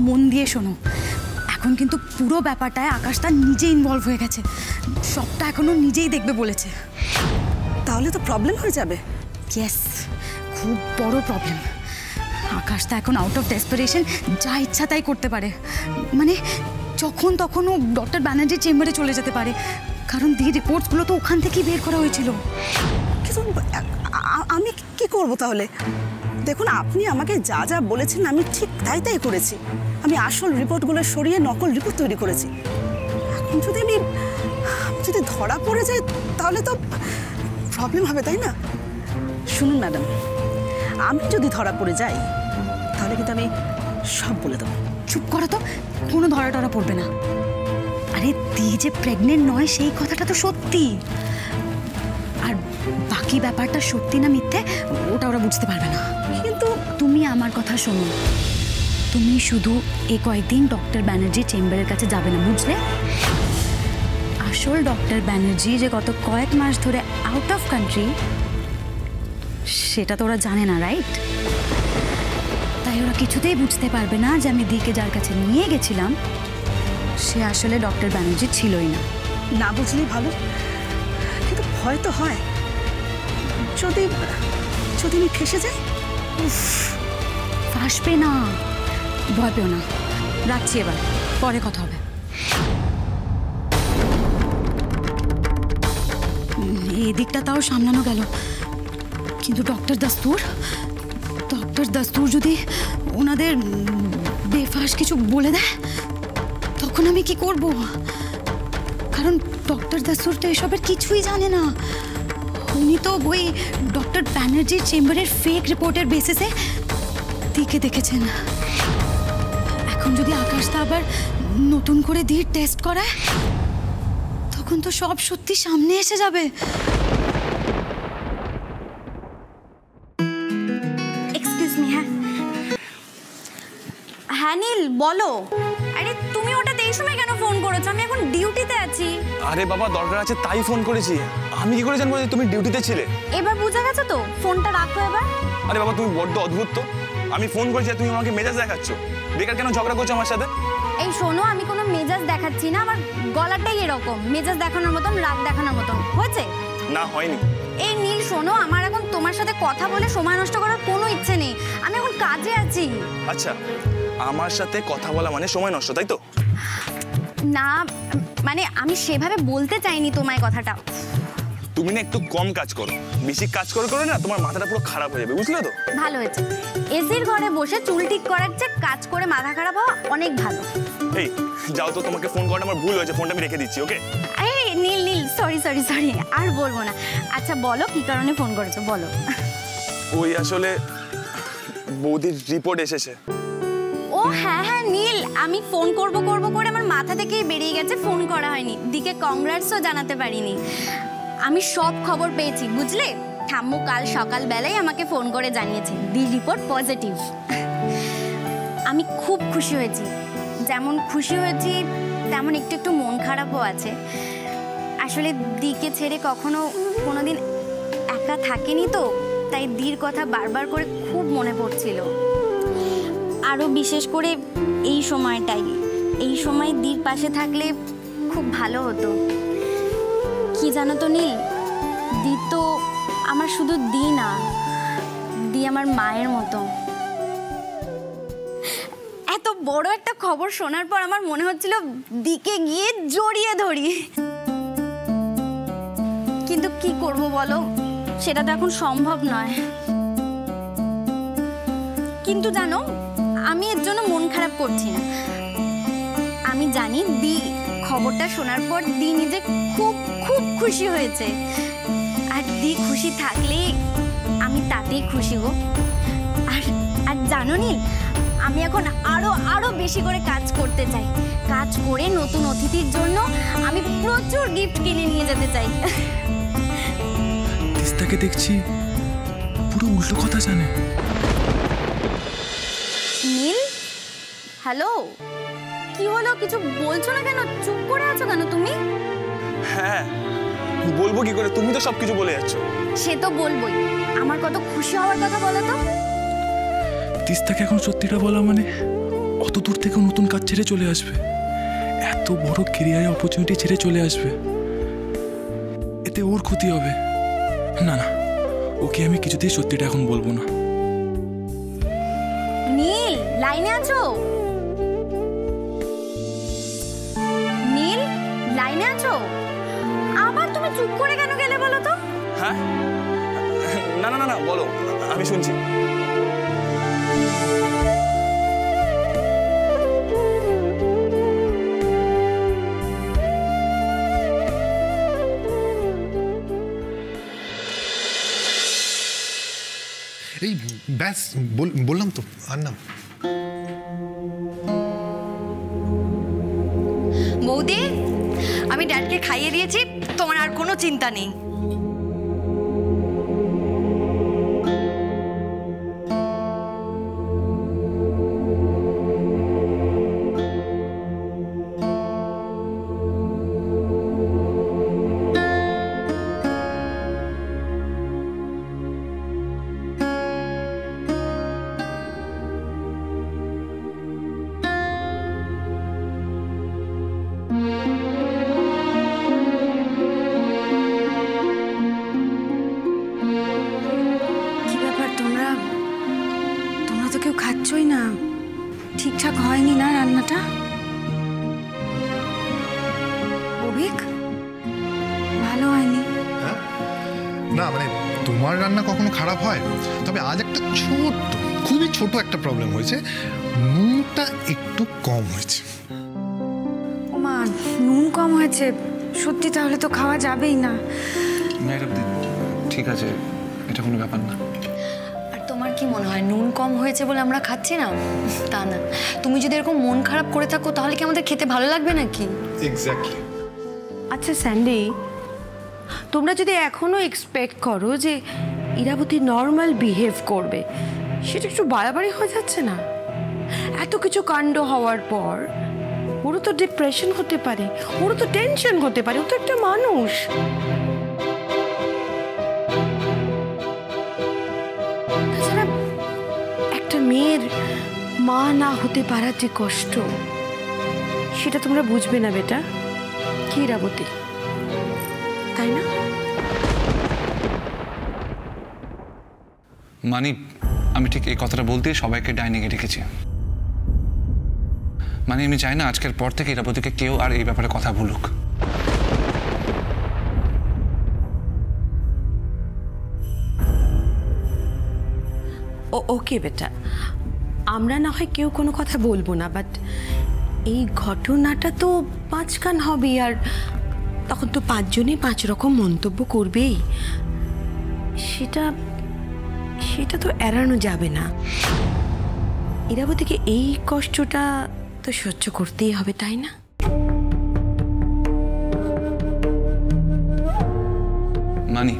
মন দিয়ে শোনো, এখন কিন্তু পুরো ব্যাপারটায় আকাশটা নিজে ইনভলভ হয়ে গেছে, সবটা এখনো নিজেই দেখবে বলেছে। তাহলে তো প্রবলেম হয়ে যাবে। ইয়েস, খুব বড় প্রবলেম। আকাশটা এখন আউট অফ ডেসপারেশন যা ইচ্ছা তাই করতে পারে, মানে যখন তখন ও ডক্টর ব্যানার্জির চেম্বারে চলে যেতে পারে, কারণ দি রিপোর্টসগুলো তো ওখান থেকেই বের করা হয়েছিল। কিন্তু আমি কি করব তাহলে? দেখুন, আপনি আমাকে যা যা বলেছেন আমি ঠিক তাই তাই করেছি। আমি আসল রিপোর্টগুলো সরিয়ে নকল রিপোর্ট তৈরি করেছি। এখন যদি ধরা পড়ে যায় তাহলে তো প্রবলেম হবে, তাই না? শুনুন ম্যাডাম, আমি যদি ধরা পড়ে যাই তাহলে কিন্তু আমি সব বলে দেবো। চুপ করো তো, কোনো ধরা টরা পড়বে না। আরে দি যে প্রেগনেন্ট নয় সেই কথাটা তো সত্যি, আর বাকি ব্যাপারটা সত্যি না মিথ্যে ওটা ওরা বুঝতে পারবে না। কিন্তু তুমি আমার কথা শোনো, তুমি শুধু এই কয়েকদিন ডক্টর ব্যানার্জি চেম্বারের কাছে যাবে না, বুঝলে? আসল ডক্টর ব্যানার্জি যে গত কয়েক মাস ধরে আউট অফ কান্ট্রি সেটা তো ওরা জানে না, রাইট? তাই ওরা কিছুতেই বুঝতে পারবে না যে আমি দিকে যার কাছে নিয়ে গেছিলাম সে আসলে ডক্টর ব্যানার্জি ছিলই না। না বুঝলেই ভালো, কিন্তু ভয় তো হয় যদি আমি ফেসে যাই। ফাঁসবে না, ভয় পেও না। রাখছি এবার, পরে কথা হবে। এই দিকটা তাও সামলানো গেল, কিন্তু ডক্টর দাস্তুর যদি ওনাদের বেফাস কিছু বলে দেয় তখন আমি কি করব? কারণ ডক্টর দাস্তুর তো এসবের কিছুই জানে না। উনি তো ওই ডক্টর ব্যানার্জির চেম্বারের ফেক রিপোর্টের বেসিসে দিকে দেখেছেন। এখন যদি আকাশটা আবার নতুন করে দিয়ে টেস্ট করায় তখন তো সব সত্যি সামনে এসে যাবে। Excuse me. হ্যাঁ নীল, বলো। আরে তুমি ওটাতে এই সময় কেন ফোন করেছো? আমি এখন ডিউটিতে আছি। আরে বাবা, দরকার আছে তাই ফোন করেছি। আমি কি করে জানবো যে তুমি ডিউটিতে ছিলে? এবার বুঝা গেছে তো? ফোনটা রাখো এবার। আরে বাবা, তুমি বড্ড অদ্ভুত তো। আমি ফোন করেছি, তুমি আমাকে মেজাজ দেখাচ্ছ। বেকার কেন ঝগড়া করছো আমার সাথে? এই শোনো, আমি কোনো মেজাজ দেখাচ্ছি না, আমার গলাটাই এরকম মেজাজ দেখানোর মতন, রাগ দেখানোর মতন হয়েছে। না, হয়নি। এই নীল শোনো, আমার এখন তোমার সাথে কথা বলে সময় নষ্ট করার কোনো ইচ্ছে নেই। আমি এখন কাজে আছি। আচ্ছা, আমার সাথে কথা বলা মানে সময় নষ্ট, তাই তো? না, মানে আমি সেভাবে বলতে চাইনি তোমায় কথাটা। তুমি না একটু কম কাজ করো, বেশি কাজ করে না তোমার মাথাটা পুরো খারাপ হয়ে যাবে, বুঝলে তো? ভালো হয়েছে, এসির ঘরে বসে চুল ঠিক করার চেয়ে কাজ করে মাথা খারাপ হওয়া অনেক ভালো। এই যাও তো, তোমাকে ফোন করাটা আমার ভুল হয়েছে, ফোনটা আমি রেখে দিচ্ছি। ওকে? এই নীল, সরি, আর বলবো না। আচ্ছা বলো, কি কারণে ফোন করেছো বলো। ওই আসলে বৌদির রিপোর্ট এসেছে। ও হ্যাঁ নীল, আমি ফোন করব করে আমার মাথা থেকেই বেরিয়ে গেছে, ফোন করা হয়নি। দিকে কংগ্রাটসও জানাতে পারিনি। আমি সব খবর পেয়েছি, বুঝলে? ঠাম্মু কাল সকালবেলায় আমাকে ফোন করে জানিয়েছে দি রিপোর্ট পজিটিভ। আমি খুব খুশি হয়েছি। যেমন খুশি হয়েছি তেমন একটু মন খারাপও আছে। আসলে দিকে ছেড়ে কখনো কোনোদিন একা থাকেনি তো, তাই দির কথা বারবার করে খুব মনে পড়ছিল। আরও বিশেষ করে এই সময়টাই, এই সময় দির পাশে থাকলে খুব ভালো হতো। কি জানো তো নীল, দি তো আমার শুধু দি না, দি আমার মায়ের মতো। এত বড় একটা খবর শোনার পর আমার মনে হচ্ছিল দিকে গিয়ে জড়িয়ে ধরি, কিন্তু কি করব বলো, সেটা তো এখন সম্ভব নয়। কিন্তু জানো, আমি এর জন্য মন খারাপ করছি না। আমি জানি দি খবরটা শোনার পর দি নিজে খুব খুশি হয়েছে, আর দি খুশি থাকলে আমি তাতেই খুশি গো। আর জানো নীল, আমি এখন আরো বেশি করে কাজ করতে চাই। কাজ করে নতুন অতিথির জন্য আমি প্রচুর গিফট কিনে নিয়ে যেতে চাই। তিস্তাকে দেখছি পুরো উল্টো কথা জানে। নীল, হ্যালো, কি হলো? কিছু বলছো না কেন? চুপ করে আছো কেন তুমি? হ্যাঁ, বলবো কি করে, তুমি তো সবকিছু বলে যাচ্ছ। সে তো বলবোই, আমার কত খুশি হওয়ার কথা বলো তো। তিস্তাকে এখন সত্যিটা বলা মানে অত দূর থেকে নতুন কাজ ছেড়ে চলে আসবে, এত বড় কেরিয়ারে অপরচুনিটি ছেড়ে চলে আসবে, এতে ওর ক্ষতি হবে। না না, ওকে আমি কিছুতেই সত্যিটা এখন বলবো না। নীল, লাইনে আছো? নীল, লাইনে আছো? আবার তুমি চুপ করে কেন গেলে বলো তো? হ্যাঁ, না না না না, বলো, আমি শুনছি। এই ব্যাস বললাম তো, আর না। বৌদি, আমি ড্যাডকে খাইয়ে দিয়েছি, তোমার আর কোনো চিন্তা নেই। কেউ খাচ্ছই না, ঠিকঠাক হয়নি না রান্নাটা? অভিক, ভালো হয়নি। না মানে তোমার রান্না কখনো খারাপ হয়? তবে আজ একটা ছোট, খুবই ছোট একটা প্রবলেম হয়েছে, নুনটা একটু কম হয়েছে। মা, নুন কম হয়েছে সত্যি? তাহলে তো খাওয়া যাবেই না। ঠিক আছে, এটা কোনো ব্যাপার না। তোমার কি মনে হয় নুন কম হয়েছে বলে আমরা খাচ্ছি না? তা না, তুমি যদি এরকম মন খারাপ করে থাকো তাহলে কি আমাদের খেতে ভালো লাগবে নাকি? এক্স্যাক্টলি। আচ্ছা স্যান্ডি, তোমরা যদি এখনো এক্সপেক্ট করো যে ইরাবতী নর্মাল বিহেভ করবে, সেটা একটু বাড়াবাড়ি হয়ে যাচ্ছে না? এত কিছু কাণ্ড হওয়ার পর ওরও তো ডিপ্রেশন হতে পারে, ওরও তো টেনশন হতে পারে, ও তো একটা মানুষ। তাছাড়া একটা মেয়ের মা না হতে পারার যে কষ্ট, সেটা তোমরা বুঝবে না বেটা, কি ইরাবতী, তাই না? মানে আমি ঠিক এই কথাটা বলতেই সবাইকে ডাইনিংয়ে রেখেছি। মানে আমি চাই না আজকের পর থেকে ইরাবতীকে কেউ আর এই ব্যাপারে কথা বলুক। ওকে বেটা, আমরা না হয় কেউ কোনো কথা বলবো না, বাট এই ঘটনাটা তো পাঁচ কান হবে, আর তখন তো পাঁচজনই পাঁচ রকম মন্তব্য করবেই। সেটা তো এড়ানো যাবে না। ইরাবতীকে এই কষ্টটা তো সহ্য করতেই হবে, তাই না? মানি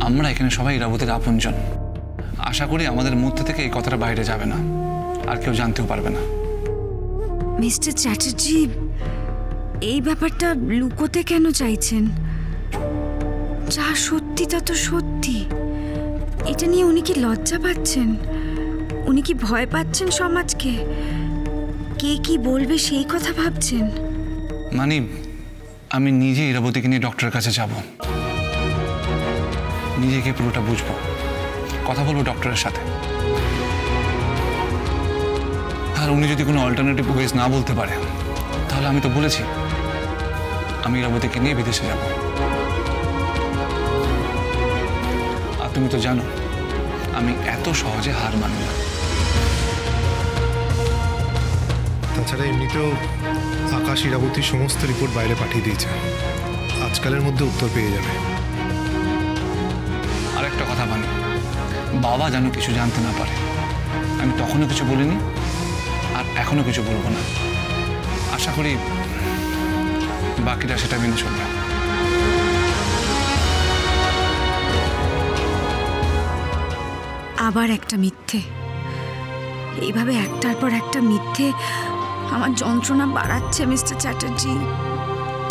আমরা এখানে সবাই ইরাবতীর আপনজন। আশা করি আমাদের মধ্যে থেকে এই কথাটা বাইরে যাবে না, আর কেউ জানতেও পারবে না। মিস্টার চ্যাটার্জি, এই ব্যাপারটা লুকোতে কেন চাইছেন? যা সত্যি তা তো সত্যি। এটা নিয়ে উনি কি লজ্জা পাচ্ছেন? উনি কি ভয় পাচ্ছেন সমাজকে? কে কি বলবে সেই কথা ভাবছেন? মানে আমি নিজে ইরাবতীকে নিয়ে ডক্টরের কাছে যাব, নিজেকে পুরোটা বুঝবো, কথা বলবো ডক্টরের সাথে। আর উনি যদি কোনো অল্টারনেটিভ ওয়েজ না বলতে পারে, তাহলে আমি তো বলেছি আমি ইরাবতীকে নিয়ে বিদেশে যাব। আর তুমি তো জানো আমি এত সহজে হার মানি না। তাছাড়া এমনিতেও আকাশ ইরাবতীর সমস্ত রিপোর্ট বাইরে পাঠিয়ে দিয়েছে, আজকালের মধ্যে উত্তর পেয়ে যাবে। আর একটা কথা মানি, বাবা যেন কিছু জানতে না পারে। আমি তখনও কিছু বলিনি, আর এখনো কিছু বলবো না। আশা করি বাকিরা সেটা মেনে চলবে। আবার একটা মিথ্যে। এইভাবে একটার পর একটা মিথ্যে আমার যন্ত্রণা বাড়াচ্ছে মিস্টার চ্যাটার্জি।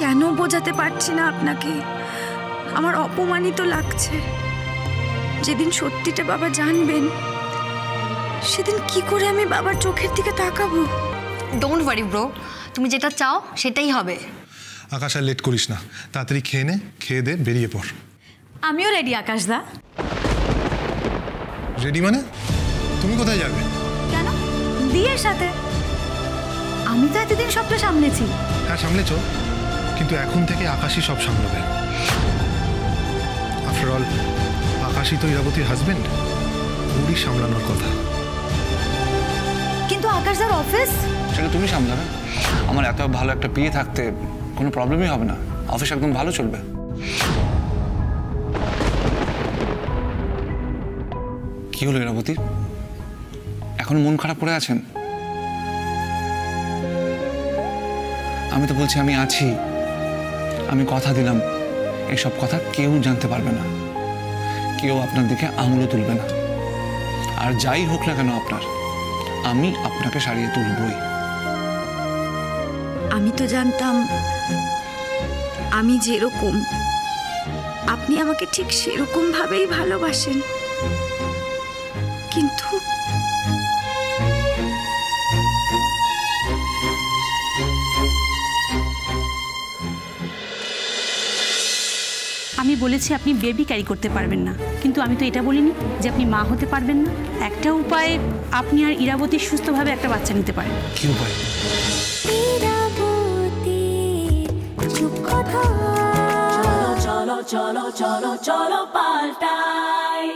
কেন বোঝাতে পারছি না আপনাকে? আমার অপমানিত লাগছে। যেদিন সত্যিটা বাবা জানবেন, সেদিন কি করে আমি বাবার চোখের দিকে তাকাবো? ডোন্ট ওয়ারি ব্রো, তুমি যেটা চাও সেটাই হবে। আকাশ আর লেট করিস না, তাড়াতাড়ি খেয়ে নে, খেয়ে দে বেরিয়ে পড়। আমিও রেডি আকাশদা। রেডি মানে? তুমি কোথায় যাবে? কেন? দিয়ের সাথে। আমি তো এতদিন সবটা সামলেছি। হ্যাঁ সামলেছ, কিন্তু এখন থেকে আকাশই সব সামলাবে। আফটার অল আকাশই তো ইরাবতীর হাজবেন্ড, ওরই সামলানোর কথা। কিন্তু আকাশদার অফিস? সেটা তুমি সামলাবে। আমার এত ভালো একটা বিয়ে থাকতে কোনো প্রবলেমই হবে না, অফিস একদম ভালো চলবে। কি হলো ইরাবতী, এখন মন খারাপ করে আছেন? আমি তো বলছি আমি আছি, আমি কথা দিলাম এসব কথা কেউ জানতে পারবে না, কেউ আপনার দিকে আঙুলও তুলবে না। আর যাই হোক না কেন আপনার, আমি আপনাকে সারিয়ে তুলবই। আমি তো জানতাম আমি যেরকম আপনি আমাকে ঠিক সেরকম ভাবেই ভালোবাসেন, কিন্তু আমি বলেছি আপনি বেবি ক্যারি করতে পারবেন না, কিন্তু আমি তো এটা বলিনি যে আপনি মা হতে পারবেন না। একটা উপায়, আপনি আর ইরাবতী সুস্থভাবে একটা বাচ্চা নিতে পারেন। কি উপায়? চলো চলো চলো চলো চলো পাল্টাই।